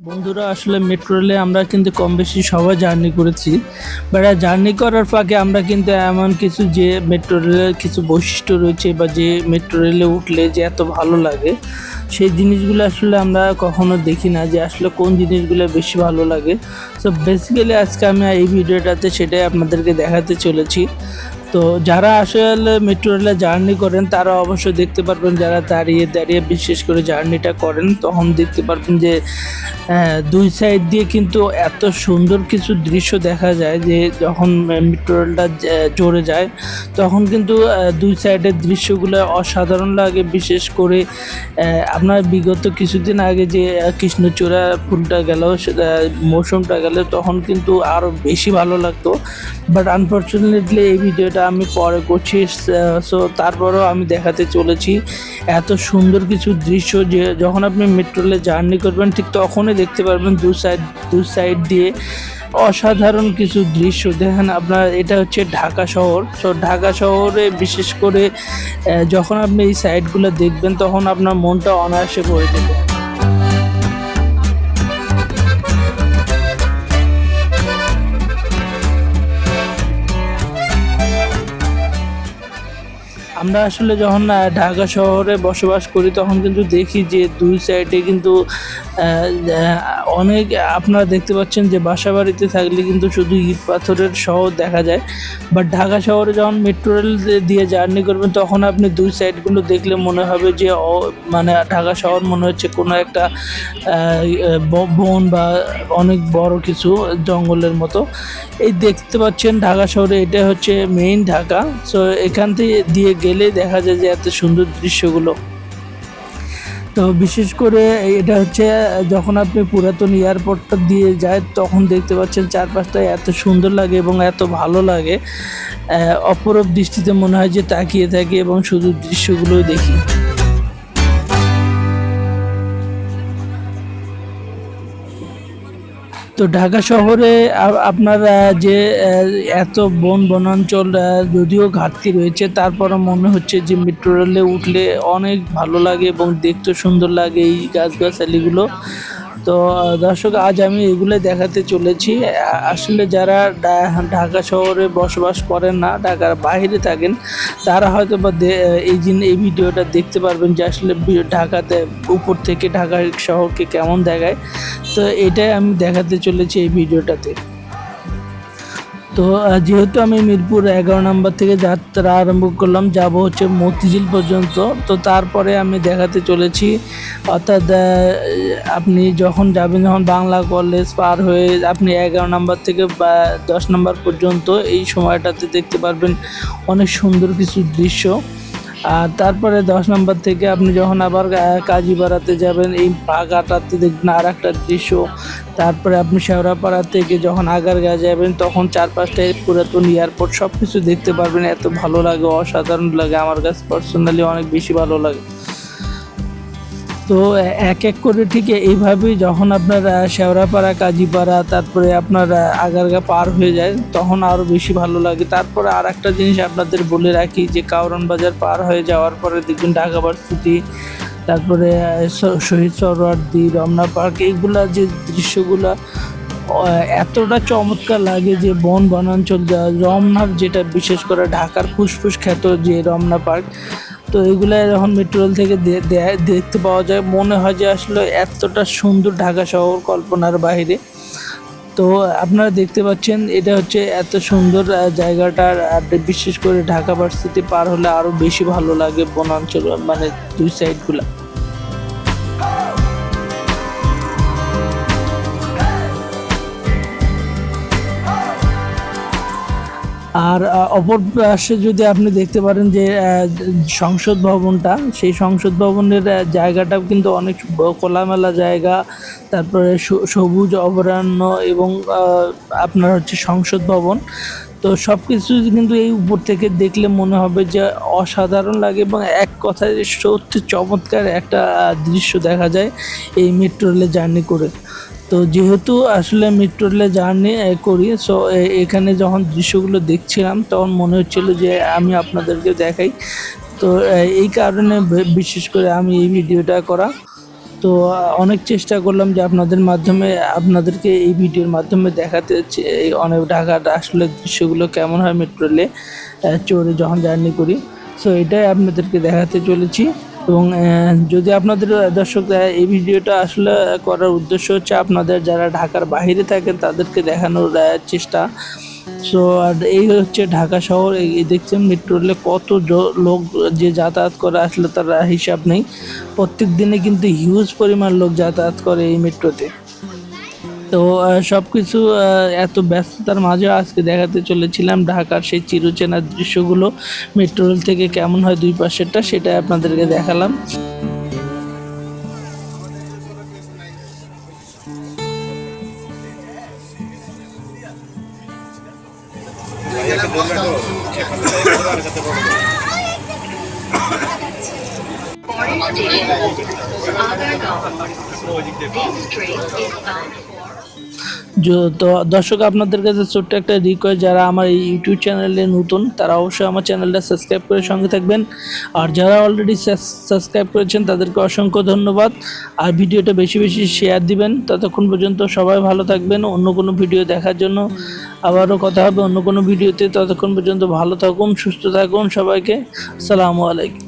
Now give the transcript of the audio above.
বন্ধুরা আসলে মেট্রো রেলে আমরা কিন্তু কম বেশি সবাই জার্নি করেছি। বাট জার্নি করার ফাঁকে আমরা কিন্তু এমন কিছু যে মেট্রো রেলের কিছু বৈশিষ্ট্য রয়েছে বা যে মেট্রো রেলে উঠলে যে এত ভালো লাগে সেই জিনিসগুলো আসলে আমরা কখনো দেখি না যে আসলে কোন জিনিসগুলো বেশি ভালো লাগে। সো বেসিক্যালি আজকে আমি এই ভিডিওটাতে সেটাই আপনাদেরকে দেখাতে চলেছি। তো যারা আসলে মেট্রো রেলে জার্নি করেন তারা অবশ্যই দেখতে পারবেন, যারা দাঁড়িয়ে দাঁড়িয়ে বিশেষ করে জার্নিটা করেন তখন দেখতে পারবেন যে দুই সাইড দিয়ে কিন্তু এত সুন্দর কিছু দৃশ্য দেখা যায় যে যখন মেট্রো রেলটা জোরে যায় তখন কিন্তু দুই সাইডের দৃশ্যগুলো অসাধারণ লাগে। বিশেষ করে আপনার বিগত কিছুদিন আগে যে কৃষ্ণচূড়া ফুলটা গেল, মৌসুমটা গেল, তখন কিন্তু আরও বেশি ভালো লাগতো। বাট আনফর্চুনেটলি এই ভিডিওটা আমি পরে করছি। সো তারপরেও আমি দেখাতে চলেছি এত সুন্দর কিছু দৃশ্য যে যখন আপনি মেট্রো রেলে জার্নি করবেন ঠিক তখনই দেখতে পারবেন দু সাইড দিয়ে অসাধারণ কিছু দৃশ্য। দেখেন আপনার, এটা হচ্ছে ঢাকা শহর। সো ঢাকা শহরে বিশেষ করে যখন আপনি এই সাইডগুলো দেখবেন তখন আপনার মনটা অনায়াসে ভরে যাবে। আমরা আসলে যখন ঢাকা শহরে বসবাস করি তখন কিন্তু দেখি যে দুই সাইডে কিন্তু অনেক, আপনারা দেখতে পাচ্ছেন যে বাসা বাড়িতে থাকলে কিন্তু শুধু ইট পাথরের শহর দেখা যায়। বাট ঢাকা শহরে যখন মেট্রো রেল দিয়ে জার্নি করবেন তখন আপনি দুই সাইডগুলো দেখলে মনে হবে যে মানে ঢাকা শহর মনে হচ্ছে কোনো একটা বন বা অনেক বড় কিছু জঙ্গলের মতো। এই দেখতে পাচ্ছেন ঢাকা শহরে, এটা হচ্ছে মেইন ঢাকা। সো এখান থেকে দিয়ে গেলে দেখা যায় যে এত সুন্দর দৃশ্যগুলো। তো বিশেষ করে এটা হচ্ছে যখন আপনি পুরাতন এয়ারপোর্টটা দিয়ে যায় তখন দেখতে পাচ্ছেন চারপাশটা এত সুন্দর লাগে এবং এত ভালো লাগে, অপরূপ দৃষ্টিতে মনে হয় যে তাকিয়ে থাকি এবং শুধু দৃশ্যগুলোই দেখি। তো ঢাকা শহরে আপনার যে এত বনাঞ্চল যদিও ঘাটতি রয়েছে, তারপরও মনে হচ্ছে যে মেট্রো রেলে উঠলে অনেক ভালো লাগে এবং দেখতে সুন্দর লাগে এই গাছগাছালিগুলো। তো দর্শক, আজ আমি এগুলোই দেখাতে চলেছি। আসলে যারা ঢাকা শহরে বসবাস করেন না, ঢাকার বাইরে থাকেন, তারা হয়তো বা এই ভিডিওটা দেখতে পারবেন যে আসলে ঢাকাতে উপর থেকে ঢাকা শহরকে কেমন দেখায়। তো এটাই আমি দেখাতে চলেছি এই ভিডিওটাতে। তো যেহেতু আমি মিরপুর 11 নম্বর থেকে যাত্রা আরম্ভ করলাম, যাব হচ্ছে মতিঝিল পর্যন্ত। তো তারপরে আমি দেখাতে চলেছি, অর্থাৎ আপনি যখন যাবেন, যখন বাংলা কলেজ পার হয়ে আপনি 11 নম্বর থেকে 10 নম্বর পর্যন্ত এই সময়টাতে দেখতে পারবেন অনেক সুন্দর কিছু দৃশ্য। আর তারপরে 10 নম্বর থেকে আপনি যখন আবার কাজীপাড়াতে যাবেন এই বাগাটাতে দেখবেন আর একটা দৃশ্য। তারপরে আপনি শেওড়াপাড়া থেকে যখন আগারগাঁও যাবেন তখন চারপাশটায় পুরাতন এয়ারপোর্ট সব কিছু দেখতে পারবেন। এত ভালো লাগে, অসাধারণ লাগে, আমার কাছে পার্সোনালি অনেক বেশি ভালো লাগে। তো এক এক করে ঠিক এইভাবেই যখন আপনার শেওড়াপাড়া, কাজীপাড়া, তারপরে আপনার আগারগাঁও পার হয়ে যায় তখন আরও বেশি ভালো লাগে। তারপরে আর একটা জিনিস আপনাদের বলে রাখি যে কারওয়ান বাজার পার হয়ে যাওয়ার পরে দেখবেন ঢাকা ভার্সিটি, তারপরে শহীদ সোহরাওয়ার্দী, রমনা পার্ক, এইগুলা যে দৃশ্যগুলা এতটা চমৎকার লাগে যে বনাঞ্চল, রমনার যেটা বিশেষ করে ঢাকার ফুসফুস খ্যাত যে রমনা পার্ক। তো এগুলা যখন মেট্রো রেল থেকে দেখতে পাওয়া যায় মনে হয় যে আসলে এতটা সুন্দর ঢাকা শহর কল্পনার বাইরে। তো আপনারা দেখতে পাচ্ছেন এটা হচ্ছে এত সুন্দর জায়গাটার, বিশেষ করে ঢাকা ভার্সিটি পার হলে আরও বেশি ভালো লাগে বনাঞ্চল, মানে দুই সাইডগুলা। আর অপর পাশে যদি আপনি দেখতে পারেন যে সংসদ ভবনটা, সেই সংসদ ভবনের জায়গাটাও কিন্তু অনেক খোলামেলা জায়গা, তারপরে সবুজ অভয়ারণ্য এবং আপনার হচ্ছে সংসদ ভবন। তো সব কিছু কিন্তু এই উপর থেকে দেখলে মনে হবে যে অসাধারণ লাগে এবং এক কথায় সত্যি চমৎকার একটা দৃশ্য দেখা যায় এই মেট্রো রেলে জার্নি করে। তো যেহেতু আসলে মেট্রো রেলে জার্নি করি, সো এখানে যখন দৃশ্যগুলো দেখছিলাম তখন মনে হচ্ছিল যে আমি আপনাদেরকে দেখাই। তো এই কারণে বিশেষ করে আমি এই ভিডিওটা করা। তো অনেক চেষ্টা করলাম যে আপনাদেরকে এই ভিডিওর মাধ্যমে দেখাতে এই অনেক ঢাকার আসলে দৃশ্যগুলো কেমন হয় মেট্রো রেলে চড়ে যখন জার্নি করি। সো এটাই আপনাদেরকে দেখাতে চলেছি। এবং যদি আপনাদের দর্শক এই ভিডিওটা আসলে করার উদ্দেশ্য হচ্ছে আপনাদের যারা ঢাকার বাইরে থাকেন তাদেরকে দেখানোর চেষ্টা। সো আর এই হচ্ছে ঢাকা শহর। এই দেখছেন মেট্রো রেলে কত লোক যে যাতায়াত করে আসলে তার হিসাব নেই। প্রত্যেক দিনে কিন্তু হিউজ পরিমাণ লোক যাতায়াত করে এই মেট্রোতে। তো সব কিছু এত ব্যস্ততার মাঝেও আজকে দেখাতে চলেছিলাম ঢাকার সেই চিরচেনা দৃশ্যগুলো মেট্রো রেল থেকে কেমন হয় দুই পাশেরটা, সেটাই আপনাদেরকে দেখালাম। তো দর্শক আপনাদের কাছে ছোট্ট একটা রিকোয়েস্ট, যারা আমার এই ইউটিউব চ্যানেলে নতুন তারা অবশ্যই আমার চ্যানেলটা সাবস্ক্রাইব করে সঙ্গে থাকবেন। আর যারা অলরেডি সাবস্ক্রাইব করেছেন তাদেরকে অসংখ্য ধন্যবাদ। আর ভিডিওটা বেশি বেশি শেয়ার দিবেন। ততক্ষণ পর্যন্ত সবাই ভালো থাকবেন। অন্য কোনো ভিডিও দেখার জন্য আবারও কথা হবে অন্য কোনো ভিডিওতে। ততক্ষণ পর্যন্ত ভালো থাকুন, সুস্থ থাকুন। সবাইকে আসসালামু আলাইকুম।